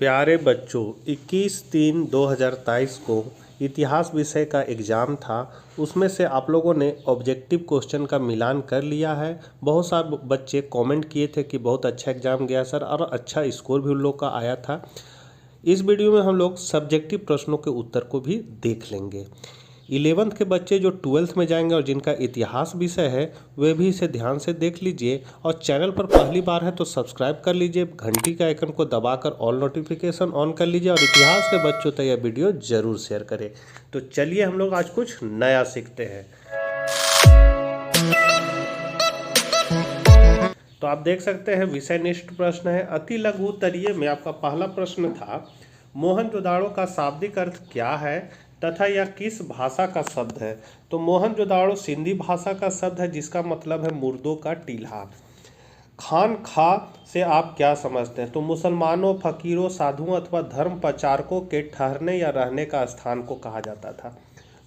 प्यारे बच्चों, 21/3/2023 को इतिहास विषय का एग्ज़ाम था। उसमें से आप लोगों ने ऑब्जेक्टिव क्वेश्चन का मिलान कर लिया है। बहुत सारे बच्चे कमेंट किए थे कि बहुत अच्छा एग्ज़ाम गया सर, और अच्छा स्कोर भी उन लोग का आया था। इस वीडियो में हम लोग सब्जेक्टिव प्रश्नों के उत्तर को भी देख लेंगे। 11th के बच्चे जो 12th में जाएंगे और जिनका इतिहास विषय है वे भी इसे ध्यान से देख लीजिए, और चैनल पर पहली बार है तो सब्सक्राइब कर लीजिए, घंटी का आइकन को दबाकर ऑल नोटिफिकेशन ऑन कर लीजिए, और इतिहास के बच्चों तक यह वीडियो जरूर शेयर करें। तो चलिए हम लोग आज कुछ नया सीखते हैं। तो आप देख सकते हैं विषय निष्ठ प्रश्न है। अति लघु उत्तरीय में आपका पहला प्रश्न था, मोहनजोदाड़ो का शाब्दिक अर्थ क्या है तथा यह किस भाषा का शब्द है। तो मोहनजोदाड़ो सिंधी भाषा का शब्द है जिसका मतलब है मुर्दों का टीला। खान खा से आप क्या समझते हैं। तो मुसलमानों, फकीरों, साधुओं अथवा धर्म प्रचारकों के ठहरने या रहने का स्थान को कहा जाता था।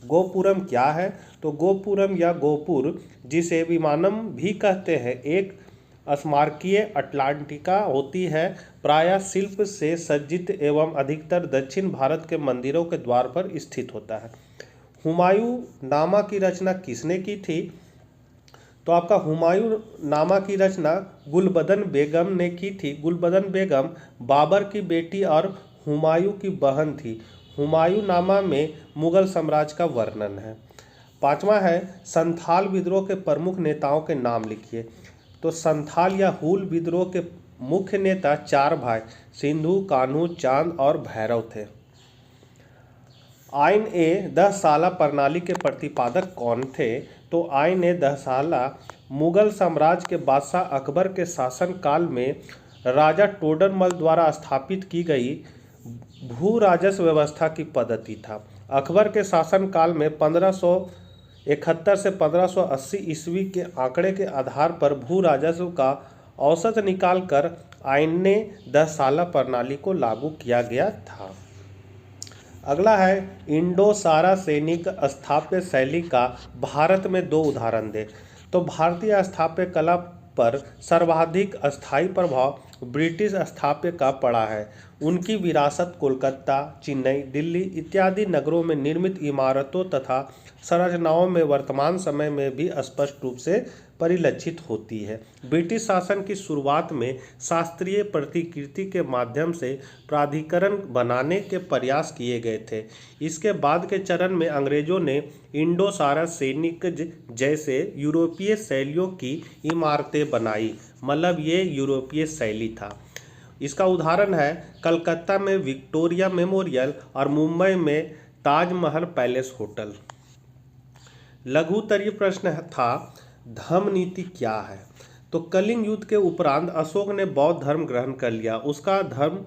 गोपुरम क्या है। तो गोपुरम या गोपुर, जिसे विमानम भी कहते हैं, एक स्मारकीय अटलांटिका होती है। प्रायः शिल्प से सज्जित एवं अधिकतर दक्षिण भारत के मंदिरों के द्वार पर स्थित होता है। हुमायूं नामा की रचना किसने की थी। तो आपका हुमायूं नामा की रचना गुलबदन बेगम ने की थी। गुलबदन बेगम बाबर की बेटी और हुमायूं की बहन थी। हुमायूं नामा में मुगल साम्राज्य का वर्णन है। पांचवा है, संथाल विद्रोह के प्रमुख नेताओं के नाम लिखिए। तो संथाल या हूल विद्रोह के मुख्य नेता चार भाई सिंधु, कान्हू, चांद और भैरव थे। आइन ए दहसाला प्रणाली के प्रतिपादक कौन थे। तो आइन ए दहसाला मुगल साम्राज्य के बादशाह अकबर के शासन काल में राजा टोडरमल द्वारा स्थापित की गई भू राजस्व व्यवस्था की पद्धति था। अकबर के शासन काल में 1571 से 1580 ईस्वी के आंकड़े के आधार पर भू राजस्व का औसत निकालकर आइन ए दहसाला प्रणाली को लागू किया गया था। अगला है, इंडो सारा सैनिक स्थापत्य शैली का भारत में दो उदाहरण दे। तो भारतीय स्थापत्य कला पर सर्वाधिक अस्थायी प्रभाव ब्रिटिश स्थापत्य का पड़ा है। उनकी विरासत कोलकाता, चेन्नई, दिल्ली इत्यादि नगरों में निर्मित इमारतों तथा संरचनाओं में वर्तमान समय में भी स्पष्ट रूप से परिलक्षित होती है। ब्रिटिश शासन की शुरुआत में शास्त्रीय प्रतिकृति के माध्यम से प्राधिकरण बनाने के प्रयास किए गए थे। इसके बाद के चरण में अंग्रेजों ने इंडो सारा सैनिक जैसे यूरोपीय शैलियों की इमारतें बनाई। मतलब ये यूरोपीय शैली था। इसका उदाहरण है कलकत्ता में विक्टोरिया मेमोरियल और मुंबई में ताजमहल पैलेस होटल। लघु उत्तरीय प्रश्न था, धम्म नीति क्या है। तो कलिंग युद्ध के उपरांत अशोक ने बौद्ध धर्म ग्रहण कर लिया। उसका धर्म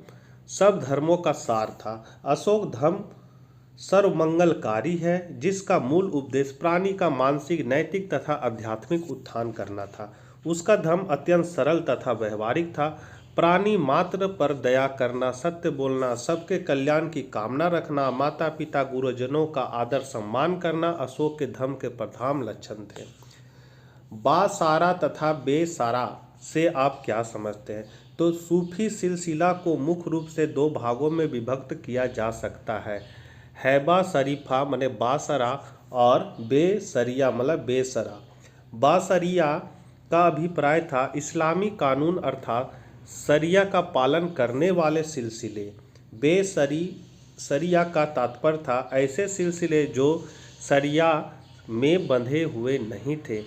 सब धर्मों का सार था। अशोक धर्म सर्वमंगलकारी है, जिसका मूल उपदेश प्राणी का मानसिक, नैतिक तथा आध्यात्मिक उत्थान करना था। उसका धर्म अत्यंत सरल तथा व्यवहारिक था। प्राणी मात्र पर दया करना, सत्य बोलना, सबके कल्याण की कामना रखना, माता पिता गुरुजनों का आदर सम्मान करना अशोक के धर्म के प्रधान लक्षण थे। बासारा तथा बेसारा से आप क्या समझते हैं। तो सूफी सिलसिला को मुख्य रूप से दो भागों में विभक्त किया जा सकता है। हैबा शरीफा माने बासरा और बेसरिया मतलब बेसरा। बासरिया का अभिप्राय था इस्लामी कानून अर्थात शरिया का पालन करने वाले सिलसिले। बेसरिया का तात्पर्य था ऐसे सिलसिले जो शरिया में बंधे हुए नहीं थे।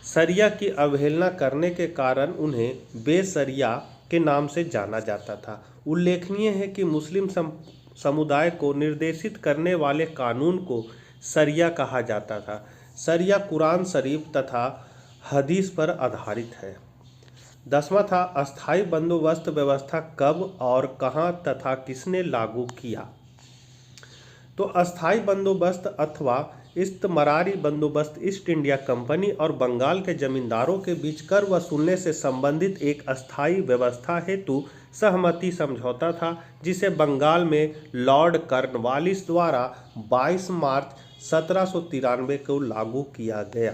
शरिया की अवहेलना करने के कारण उन्हें बेशरिया के नाम से जाना जाता था। उल्लेखनीय है कि मुस्लिम समुदाय को निर्देशित करने वाले कानून को शरिया कहा जाता था। शरिया कुरान शरीफ तथा हदीस पर आधारित है। 10वां था, अस्थायी बंदोबस्त व्यवस्था कब और कहां तथा किसने लागू किया। तो अस्थायी बंदोबस्त अथवा इस्तमरारी बंदोबस्त ईस्ट इंडिया कंपनी और बंगाल के जमींदारों के बीच कर वसूलने से संबंधित एक अस्थायी व्यवस्था हेतु सहमति समझौता था, जिसे बंगाल में लॉर्ड कॉर्नवालिस द्वारा 22 मार्च 1793 को लागू किया गया।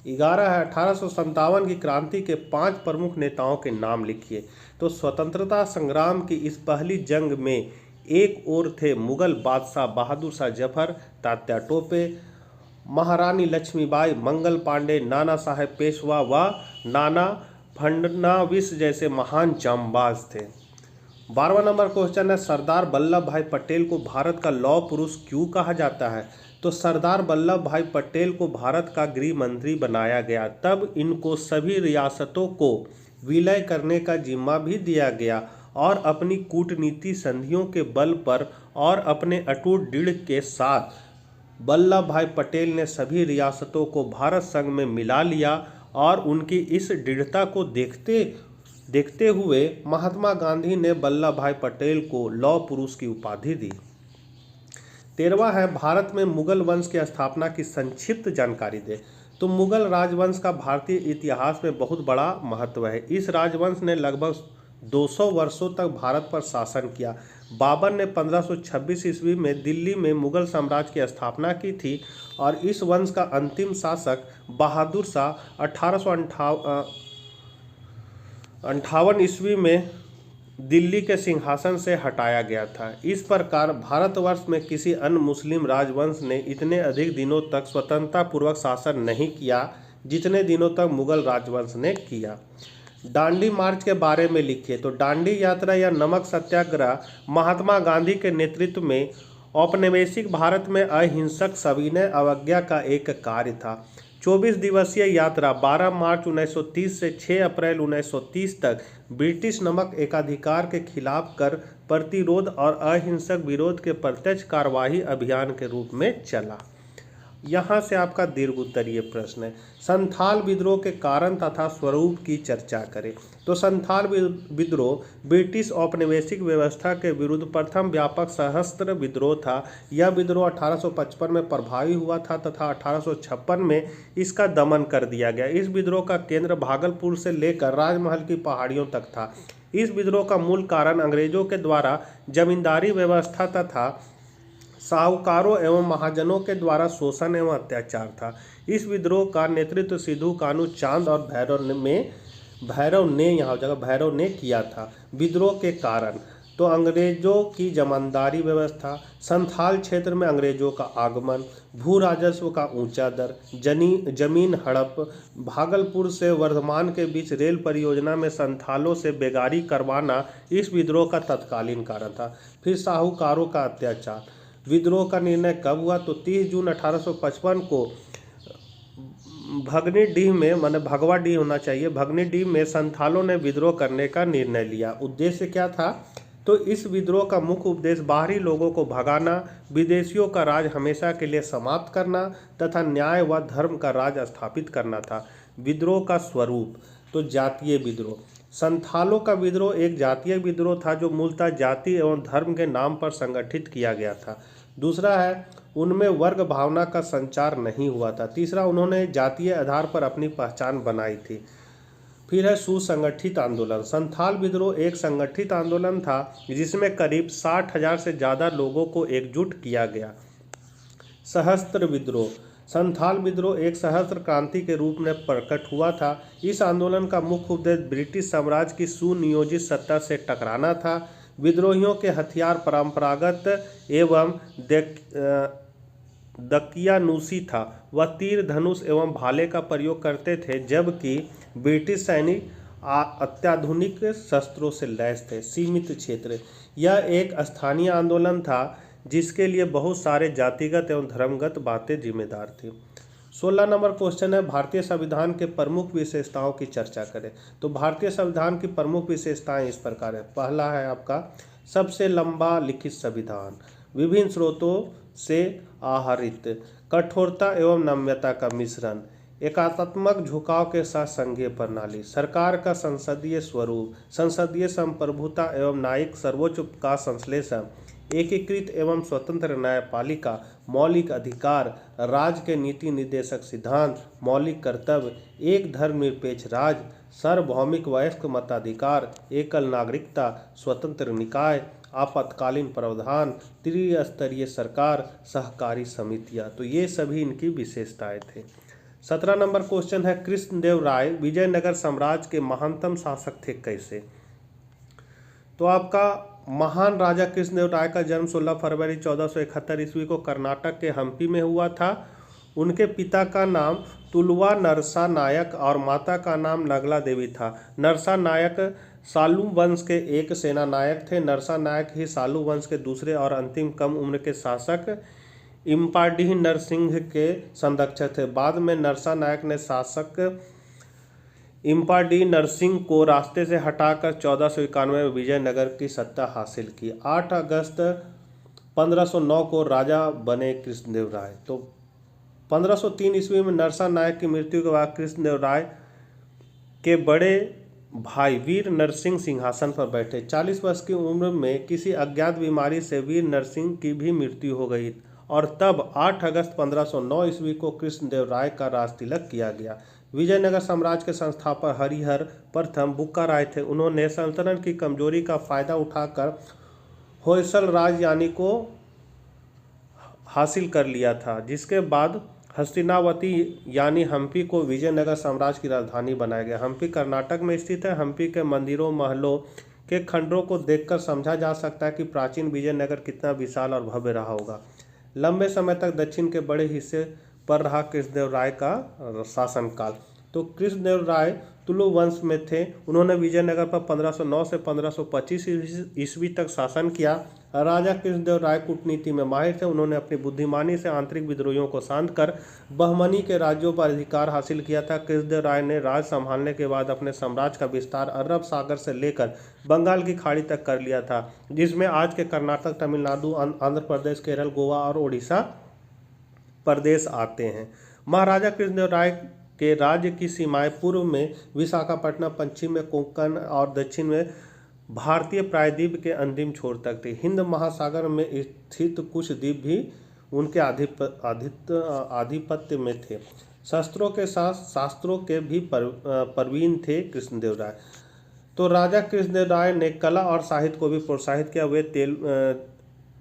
11 है, 1857 की क्रांति के 5 प्रमुख नेताओं के नाम लिखिए। तो स्वतंत्रता संग्राम की इस पहली जंग में एक ओर थे मुगल बादशाह बहादुर शाह जफर, तात्या टोपे, महारानी लक्ष्मीबाई, मंगल पांडे, नाना साहेब पेशवा व नाना फडणवीस जैसे महान जांबाज थे। 12वां नंबर क्वेश्चन है, सरदार वल्लभ भाई पटेल को भारत का लौह पुरुष क्यों कहा जाता है? तो सरदार वल्लभ भाई पटेल को भारत का गृह मंत्री बनाया गया, तब इनको सभी रियासतों को विलय करने का जिम्मा भी दिया गया और अपनी कूटनीति संधियों के बल पर और अपने अटूट दृढ़ के साथ वल्लभ भाई पटेल ने सभी रियासतों को भारत संघ में मिला लिया और उनकी इस दृढ़ता को देखते हुए महात्मा गांधी ने वल्लभ भाई पटेल को लौह पुरुष की उपाधि दी। 13वां है, भारत में मुगल वंश की स्थापना की संक्षिप्त जानकारी दे। तो मुगल राजवंश का भारतीय इतिहास में बहुत बड़ा महत्व है। इस राजवंश ने लगभग 200 वर्षों तक भारत पर शासन किया। बाबर ने 1526 ईस्वी में दिल्ली में मुगल साम्राज्य की स्थापना की थी और इस वंश का अंतिम शासक बहादुर शाह 1858 ईस्वी में दिल्ली के सिंहासन से हटाया गया था। इस प्रकार भारतवर्ष में किसी अन्य मुस्लिम राजवंश ने इतने अधिक दिनों तक स्वतंत्रता पूर्वक शासन नहीं किया जितने दिनों तक मुगल राजवंश ने किया। दांडी मार्च के बारे में लिखिए। तो दांडी यात्रा या नमक सत्याग्रह महात्मा गांधी के नेतृत्व में औपनिवेशिक भारत में अहिंसक सविनय अवज्ञा का एक कार्य था। 24 दिवसीय यात्रा 12 मार्च 1930 से 6 अप्रैल 1930 तक ब्रिटिश नमक एकाधिकार के खिलाफ कर प्रतिरोध और अहिंसक विरोध के प्रत्यक्ष कार्यवाही अभियान के रूप में चला। यहाँ से आपका दीर्घ उत्तरीय प्रश्न है, संथाल विद्रोह के कारण तथा स्वरूप की चर्चा करें। तो संथाल विद्रोह ब्रिटिश औपनिवेशिक व्यवस्था के विरुद्ध प्रथम व्यापक सशस्त्र विद्रोह था। यह विद्रोह 1855 में प्रभावी हुआ था तथा 1856 में इसका दमन कर दिया गया। इस विद्रोह का केंद्र भागलपुर से लेकर राजमहल की पहाड़ियों तक था। इस विद्रोह का मूल कारण अंग्रेजों के द्वारा जमींदारी व्यवस्था तथा साहूकारों एवं महाजनों के द्वारा शोषण एवं अत्याचार था। इस विद्रोह का नेतृत्व सिद्धू कानू चांद और भैरव ने किया था। विद्रोह के कारण तो अंग्रेजों की जमींदारी व्यवस्था, संथाल क्षेत्र में अंग्रेजों का आगमन, भू राजस्व का ऊंचा दर, जमीन हड़प, भागलपुर से वर्धमान के बीच रेल परियोजना में संथालों से बेगारी करवाना इस विद्रोह का तत्कालीन कारण था। फिर साहूकारों का अत्याचार। विद्रोह का निर्णय कब हुआ? तो 30 जून 1855 को भगनीडीह में, भगवाडीह होना चाहिए, भगनीडीह में संथालों ने विद्रोह करने का निर्णय लिया। उद्देश्य क्या था? तो इस विद्रोह का मुख्य उद्देश्य बाहरी लोगों को भगाना, विदेशियों का राज हमेशा के लिए समाप्त करना तथा न्याय व धर्म का राज स्थापित करना था। विद्रोह का स्वरूप तो जातीय विद्रोह। संथालों का विद्रोह एक जातीय विद्रोह था जो मूलतः जाति एवं धर्म के नाम पर संगठित किया गया था। दूसरा है, उनमें वर्ग भावना का संचार नहीं हुआ था। तीसरा, उन्होंने जातीय आधार पर अपनी पहचान बनाई थी। फिर है सुसंगठित आंदोलन। संथाल विद्रोह एक संगठित आंदोलन था जिसमें करीब 60,000 से ज़्यादा लोगों को एकजुट किया गया। सहस्त्र विद्रोह। संथाल विद्रोह एक सहस्त्र क्रांति के रूप में प्रकट हुआ था। इस आंदोलन का मुख्य उद्देश्य ब्रिटिश साम्राज्य की सुनियोजित सत्ता से टकराना था। विद्रोहियों के हथियार परंपरागत एवं दकियानूसी था। वह तीर, धनुष एवं भाले का प्रयोग करते थे, जबकि ब्रिटिश सैनिक अत्याधुनिक शस्त्रों से लैस थे। सीमित क्षेत्र। यह एक स्थानीय आंदोलन था जिसके लिए बहुत सारे जातिगत एवं धर्मगत बातें जिम्मेदार थी। 16 नंबर क्वेश्चन है, भारतीय संविधान के प्रमुख विशेषताओं की चर्चा करें। तो भारतीय संविधान की प्रमुख विशेषताएं इस प्रकार है। पहला है आपका सबसे लंबा लिखित संविधान, विभिन्न स्रोतों से आहरित, कठोरता एवं नम्यता का मिश्रण, एकात्मक झुकाव के साथ संघीय प्रणाली, सरकार का संसदीय स्वरूप, संसदीय संप्रभुता एवं न्यायिक सर्वोच्च का संश्लेषण, एकीकृत एवं स्वतंत्र न्यायपालिका, मौलिक अधिकार, राज्य के नीति निर्देशक सिद्धांत, मौलिक कर्तव्य, एक धर्मनिरपेक्ष राज्य, सार्वभौमिक वयस्क मताधिकार, एकल नागरिकता, स्वतंत्र निकाय, आपातकालीन प्रावधान, त्रिस्तरीय सरकार, सहकारी समितियां। तो ये सभी इनकी विशेषताएं थे। 17 नंबर क्वेश्चन है, कृष्णदेव राय विजयनगर साम्राज्य के महानतम शासक थे कैसे? तो आपका महान राजा कृष्णदेव राय का जन्म 16 फरवरी 1471 ईस्वी को कर्नाटक के हम्पी में हुआ था। उनके पिता का नाम तुलवा नरसा नायक और माता का नाम नगला देवी था। नरसा नायक सालू वंश के एक सेना नायक थे। नरसा नायक ही सालू वंश के दूसरे और अंतिम कम उम्र के शासक इम्पाडीह नरसिंह के संरक्षक थे। बाद में नरसा नायक ने शासक इम्पाडी नरसिंह को रास्ते से हटाकर 1491 में विजयनगर की सत्ता हासिल की। 8 अगस्त 1509 को राजा बने कृष्णदेव राय। तो 1503 ईस्वी में नरसा नायक की मृत्यु के बाद कृष्णदेव राय के बड़े भाई वीर नरसिंह सिंहासन पर बैठे। 40 वर्ष की उम्र में किसी अज्ञात बीमारी से वीर नरसिंह की भी मृत्यु हो गई और तब 8 अगस्त 1509 ईस्वी को कृष्णदेव राय का राज तिलक किया गया। विजयनगर साम्राज्य के संस्थापक हरिहर प्रथम बुक्का राय थे। उन्होंने सल्तनत की कमजोरी का फायदा उठाकर होयसल राज यानी को हासिल कर लिया था, जिसके बाद हस्तिनावती यानी हम्पी को विजयनगर साम्राज्य की राजधानी बनाया गया। हम्पी कर्नाटक में स्थित है। हम्पी के मंदिरों महलों के खंडरों को देखकर समझा जा सकता है कि प्राचीन विजयनगर कितना विशाल और भव्य रहा होगा। लंबे समय तक दक्षिण के बड़े हिस्से पर रहा कृष्णदेव राय का शासनकाल। तो कृष्णदेव राय तुलु वंश में थे। उन्होंने विजयनगर पर 1509 से 1525 ईस्वी तक शासन किया। राजा कृष्णदेव राय कूटनीति में माहिर थे। उन्होंने अपनी बुद्धिमानी से आंतरिक विद्रोहियों को शांत कर बहमनी के राज्यों पर अधिकार हासिल किया था। कृष्णदेव राय ने राज संभालने के बाद अपने साम्राज्य का विस्तार अरब सागर से लेकर बंगाल की खाड़ी तक कर लिया था, जिसमें आज के कर्नाटक, तमिलनाडु, आंध्र प्रदेश, केरल, गोवा और उड़ीसा प्रदेश आते हैं। महाराजा कृष्णदेव राय के राज्य की सीमाएं पूर्व में विशाखापट्टनम, पश्चिम में कोंकण और दक्षिण में भारतीय प्रायद्वीप के अंतिम छोर तक थी। हिंद महासागर में स्थित कुछ द्वीप भी उनके आधिपत्य में थे। शस्त्रों के साथ शास्त्रों के भी प्रवीण थे कृष्णदेव राय। तो राजा कृष्णदेव राय ने कला और साहित्य को भी प्रोत्साहित किया। वे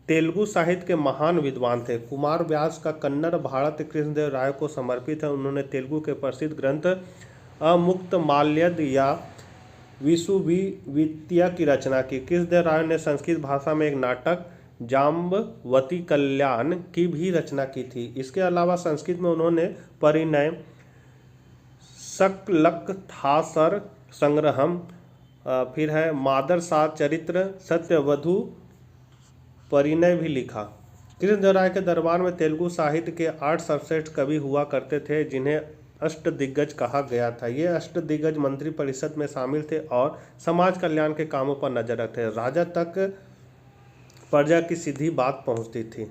तेलुगु साहित्य के महान विद्वान थे। कुमार व्यास का कन्नड़ भारत कृष्णदेव राय को समर्पित है। उन्होंने तेलुगु के प्रसिद्ध ग्रंथ अमुक्तमाल्यद या विसुविद्या की रचना की। कृष्णदेव राय ने संस्कृत भाषा में एक नाटक जाम्बवती कल्याण की भी रचना की थी। इसके अलावा संस्कृत में उन्होंने परिणय, सकलकथासर संग्रहम, फिर है मादरसा चरित्र, सत्यवधू परिणय भी लिखा। कृष्णदेव राय के दरबार में तेलुगु साहित्य के 8 सर्वश्रेष्ठ कवि हुआ करते थे, जिन्हें अष्टदिग्गज कहा गया था। ये अष्टदिग्गज मंत्री परिषद में शामिल थे और समाज कल्याण के कामों पर नजर रखते। राजा तक प्रजा की सीधी बात पहुंचती थी।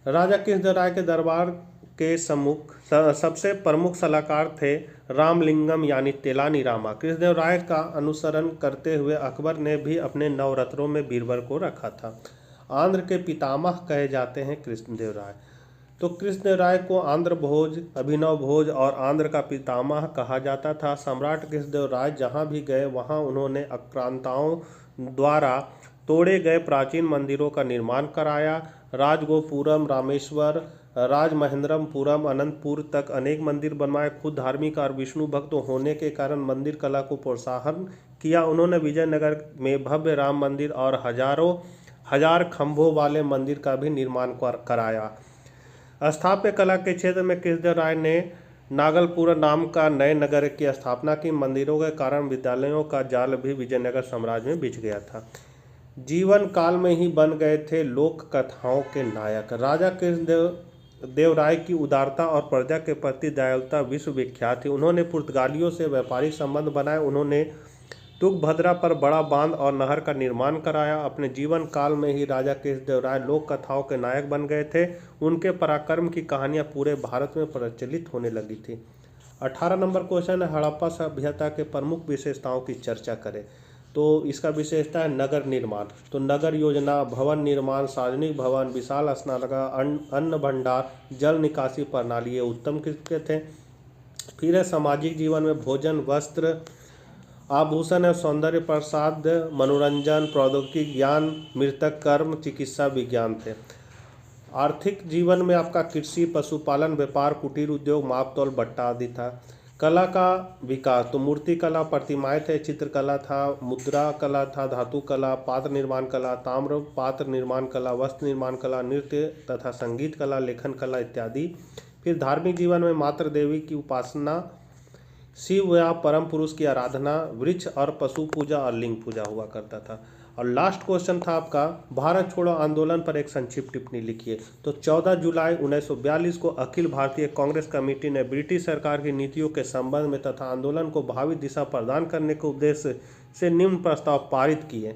राजा कृष्णदेव राय के दरबार के सबसे प्रमुख सलाहकार थे रामलिंगम यानी तेलानी रामा। कृष्णदेव राय का अनुसरण करते हुए अकबर ने भी अपने नवरत्नों में बीरबल को रखा था। आंध्र के पितामह कहे जाते हैं कृष्णदेव राय। तो कृष्णदेव राय को आंध्र भोज, अभिनव भोज और आंध्र का पितामह कहा जाता था। सम्राट कृष्णदेव राय जहां भी गए वहां उन्होंने आक्रांताओं द्वारा तोड़े गए प्राचीन मंदिरों का निर्माण कराया। राजगोपुरम, रामेश्वर, राजमहेंद्रपुरम, अनंतपुर तक अनेक मंदिर बनवाए। खुद धार्मिक और विष्णु भक्त होने के कारण मंदिर कला को प्रोत्साहन किया। उन्होंने विजयनगर में भव्य राम मंदिर और हजार खंभों वाले मंदिर का भी निर्माण कराया। स्थापत्य कला के क्षेत्र में कृष्णदेव राय ने नागलपुर नाम का नए नगर की स्थापना की। मंदिरों के कारण विद्यालयों का जाल भी विजयनगर साम्राज्य में बिछ गया था। जीवन काल में ही बन गए थे लोक कथाओं के नायक। राजा कृष्णदेव राय की उदारता और प्रजा के प्रति दयालुता विश्व विख्यात थी। उन्होंने पुर्तगालियों से व्यापारिक संबंध बनाए। उन्होंने तुंगभद्रा पर बड़ा बांध और नहर का निर्माण कराया। अपने जीवन काल में ही राजा कृष्णदेव राय लोक कथाओं के नायक बन गए थे। उनके पराक्रम की कहानियां पूरे भारत में प्रचलित होने लगी थी। 18 नंबर क्वेश्चन है, हड़प्पा सभ्यता के प्रमुख विशेषताओं की चर्चा करें। तो इसका विशेषता है नगर निर्माण। तो नगर योजना, भवन निर्माण, सार्वजनिक भवन, विशाल स्नानागार, अन्न भंडार, जल निकासी प्रणाली ये उत्तम किस्म के थे। फिर है सामाजिक जीवन में भोजन, वस्त्र, आभूषण एवं सौंदर्य प्रसाद, मनोरंजन, प्रौद्योगिकी ज्ञान, मृतक कर्म, चिकित्सा विज्ञान थे। आर्थिक जीवन में आपका कृषि, पशुपालन, व्यापार, कुटीर उद्योग, माप तौल, बट्टा आदि था। कला का विकास, तो मूर्ति कला, प्रतिमाएं थे, चित्रकला था, मुद्रा कला था, धातु कला, पात्र निर्माण कला, ताम्र पात्र निर्माण कला, वस्त्र निर्माण कला, नृत्य तथा संगीत कला, लेखन कला इत्यादि। फिर धार्मिक जीवन में मातृ देवी की उपासना, शिव या परम पुरुष की आराधना, वृक्ष और पशु पूजा और लिंग पूजा हुआ करता था। और लास्ट क्वेश्चन था आपका, भारत छोड़ो आंदोलन पर एक संक्षिप्त टिप्पणी लिखिए। तो 14 जुलाई 1942 को अखिल भारतीय कांग्रेस कमेटी ने ब्रिटिश सरकार की नीतियों के संबंध में तथा आंदोलन को भावी दिशा प्रदान करने के उद्देश्य से निम्न प्रस्ताव पारित किए।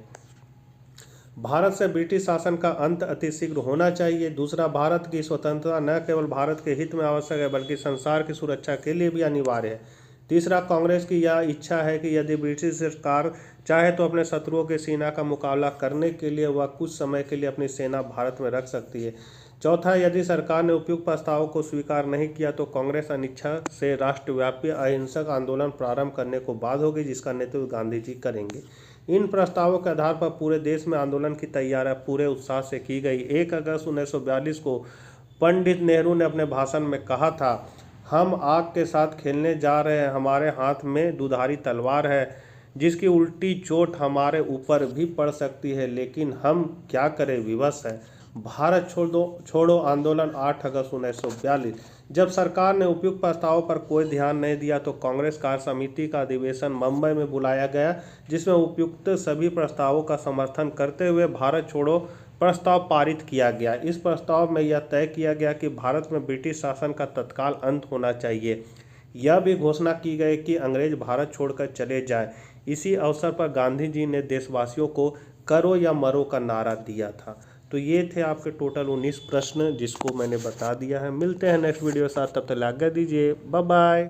भारत से ब्रिटिश शासन का अंत अतिशीघ्र होना चाहिए। दूसरा, भारत की स्वतंत्रता न केवल भारत के हित में आवश्यक है बल्कि संसार की सुरक्षा के लिए भी अनिवार्य है। तीसरा, कांग्रेस की यह इच्छा है कि यदि ब्रिटिश सरकार चाहे तो अपने शत्रुओं की सेना का मुकाबला करने के लिए वह कुछ समय के लिए अपनी सेना भारत में रख सकती है। चौथा, यदि सरकार ने उपयुक्त प्रस्तावों को स्वीकार नहीं किया तो कांग्रेस अनिच्छा से राष्ट्रव्यापी अहिंसक आंदोलन प्रारंभ करने को बाध्य होगी, जिसका नेतृत्व गांधी जी करेंगे। इन प्रस्तावों के आधार पर पूरे देश में आंदोलन की तैयारियां पूरे उत्साह से की गई। 1 अगस्त 1942 को पंडित नेहरू ने अपने भाषण में कहा था, हम आग के साथ खेलने जा रहे हैं, हमारे हाथ में दुधारी तलवार है जिसकी उल्टी चोट हमारे ऊपर भी पड़ सकती है, लेकिन हम क्या करें, विवश है। भारत छोड़ो आंदोलन 8 अगस्त 1942। जब सरकार ने उपयुक्त प्रस्तावों पर कोई ध्यान नहीं दिया तो कांग्रेस कार्य समिति का अधिवेशन मुंबई में बुलाया गया, जिसमें उपयुक्त सभी प्रस्तावों का समर्थन करते हुए भारत छोड़ो प्रस्ताव पारित किया गया। इस प्रस्ताव में यह तय किया गया कि भारत में ब्रिटिश शासन का तत्काल अंत होना चाहिए। यह भी घोषणा की गई कि अंग्रेज भारत छोड़कर चले जाएं। इसी अवसर पर गांधी जी ने देशवासियों को करो या मरो का नारा दिया था। तो ये थे आपके टोटल 19 प्रश्न जिसको मैंने बता दिया है। मिलते हैं नेक्स्ट वीडियो के साथ, तब तक आज्ञा दीजिए, बाय बाय।